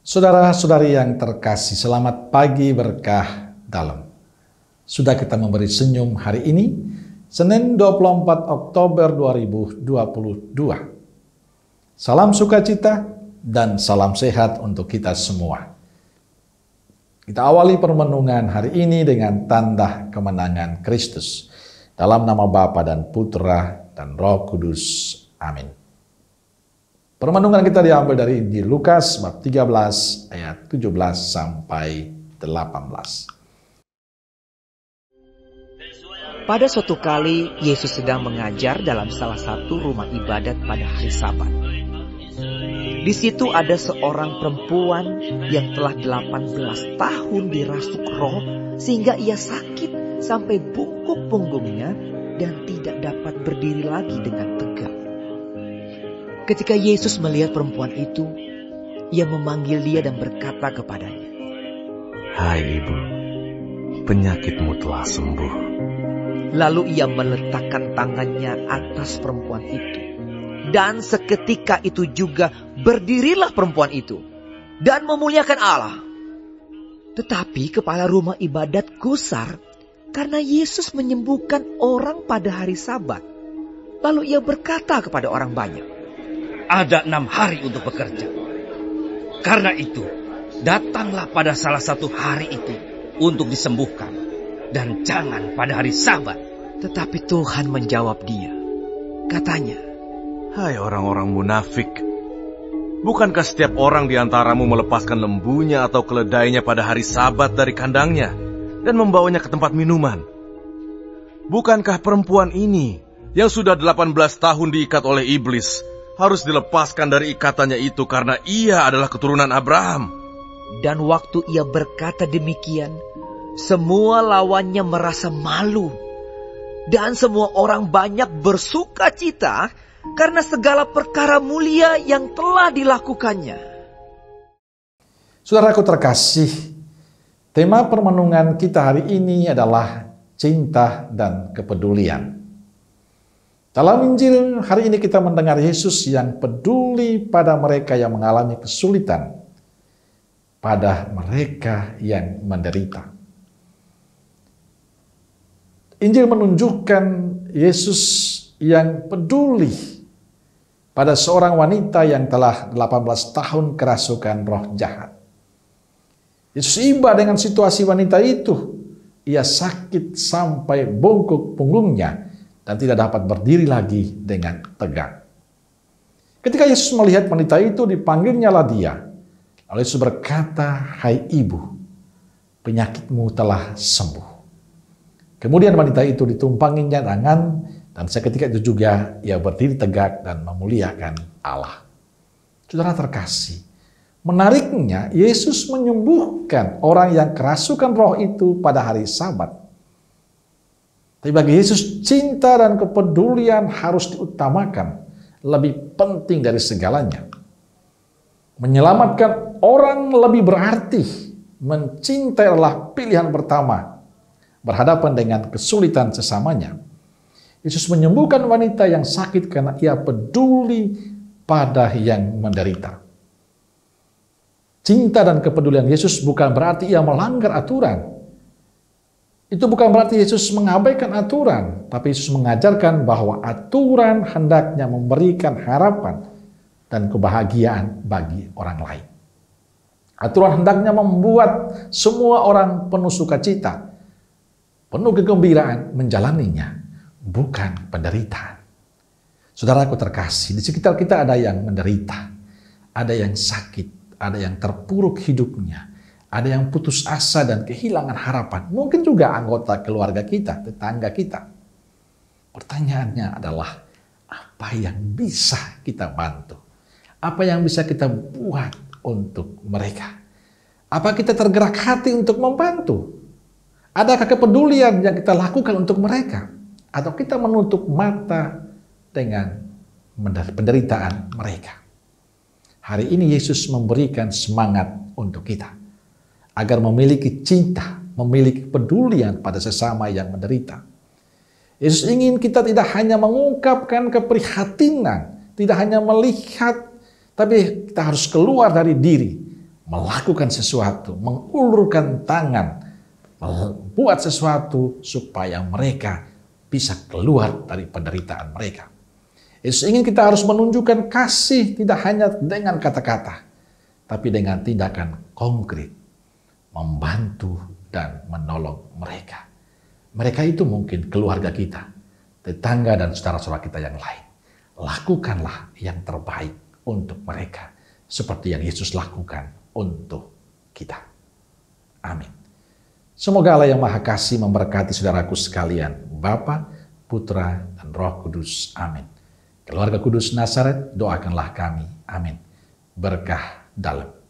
Saudara-saudari yang terkasih, selamat pagi berkah dalam. Sudah kita memberi senyum hari ini, Senin 24 Oktober 2022. Salam sukacita dan salam sehat untuk kita semua. Kita awali permenungan hari ini dengan tanda kemenangan Kristus. Dalam nama Bapa dan Putra dan Roh Kudus. Amin. Permenungan kita diambil dari Injil Lukas bab 13 ayat 17 sampai 18. Pada suatu kali Yesus sedang mengajar dalam salah satu rumah ibadat pada hari Sabat. Di situ ada seorang perempuan yang telah 18 tahun dirasuk roh sehingga ia sakit sampai bungkuk punggungnya dan tidak dapat berdiri lagi dengan tegak. Ketika Yesus melihat perempuan itu, ia memanggil dia dan berkata kepadanya, "Hai ibu, penyakitmu telah sembuh." Lalu ia meletakkan tangannya atas perempuan itu. Dan seketika itu juga berdirilah perempuan itu dan memuliakan Allah. Tetapi kepala rumah ibadat gusar karena Yesus menyembuhkan orang pada hari Sabat. Lalu ia berkata kepada orang banyak, "Ada 6 hari untuk bekerja. Karena itu, datanglah pada salah satu hari itu untuk disembuhkan. Dan jangan pada hari Sabat." Tetapi Tuhan menjawab dia. Katanya, Hai orang-orang munafik, bukankah setiap orang di antaramu melepaskan lembunya atau keledainya pada hari Sabat dari kandangnya dan membawanya ke tempat minuman? Bukankah perempuan ini yang sudah 18 tahun diikat oleh iblis harus dilepaskan dari ikatannya itu karena ia adalah keturunan Abraham? Dan waktu ia berkata demikian, semua lawannya merasa malu. Dan semua orang banyak bersuka cita karena segala perkara mulia yang telah dilakukannya. Saudaraku terkasih, tema permenungan kita hari ini adalah cinta dan kepedulian. Dalam Injil hari ini kita mendengar Yesus yang peduli pada mereka yang mengalami kesulitan, pada mereka yang menderita. Injil menunjukkan Yesus yang peduli pada seorang wanita yang telah 18 tahun kerasukan roh jahat. Yesus iba dengan situasi wanita itu. Ia sakit sampai bungkuk punggungnya dan tidak dapat berdiri lagi dengan tegak. Ketika Yesus melihat wanita itu, dipanggilnya lah dia. Lalu Yesus berkata, "Hai ibu, penyakitmu telah sembuh." Kemudian wanita itu ditumpanginya tangan, dan seketika itu juga ia berdiri tegak dan memuliakan Allah. Saudara terkasih, menariknya Yesus menyembuhkan orang yang kerasukan roh itu pada hari Sabat. Tapi bagi Yesus, cinta dan kepedulian harus diutamakan, lebih penting dari segalanya. Menyelamatkan orang lebih berarti, mencintai adalah pilihan pertama berhadapan dengan kesulitan sesamanya. Yesus menyembuhkan wanita yang sakit karena ia peduli pada yang menderita. Cinta dan kepedulian Yesus bukan berarti ia melanggar aturan. Itu bukan berarti Yesus mengabaikan aturan, tapi Yesus mengajarkan bahwa aturan hendaknya memberikan harapan dan kebahagiaan bagi orang lain. Aturan hendaknya membuat semua orang penuh sukacita, penuh kegembiraan menjalaninya, bukan penderitaan. Saudaraku terkasih, di sekitar kita ada yang menderita, ada yang sakit, ada yang terpuruk hidupnya, ada yang putus asa dan kehilangan harapan. Mungkin juga anggota keluarga kita, tetangga kita. Pertanyaannya adalah, apa yang bisa kita bantu? Apa yang bisa kita buat untuk mereka? Apa kita tergerak hati untuk membantu? Adakah kepedulian yang kita lakukan untuk mereka? Atau kita menutup mata dengan penderitaan mereka? Hari ini Yesus memberikan semangat untuk kita agar memiliki cinta, memiliki kepedulian pada sesama yang menderita. Yesus ingin kita tidak hanya mengungkapkan keprihatinan, tidak hanya melihat, tapi kita harus keluar dari diri, melakukan sesuatu, mengulurkan tangan, membuat sesuatu supaya mereka bisa keluar dari penderitaan mereka. Yesus ingin kita harus menunjukkan kasih tidak hanya dengan kata-kata, tapi dengan tindakan konkret, membantu dan menolong mereka. Mereka itu mungkin keluarga kita, tetangga dan saudara-saudara kita yang lain. Lakukanlah yang terbaik untuk mereka, seperti yang Yesus lakukan untuk kita. Amin. Semoga Allah yang Maha Kasih memberkati saudaraku sekalian, Bapa, Putra, dan Roh Kudus. Amin. Keluarga Kudus Nazaret, doakanlah kami. Amin. Berkah dalam.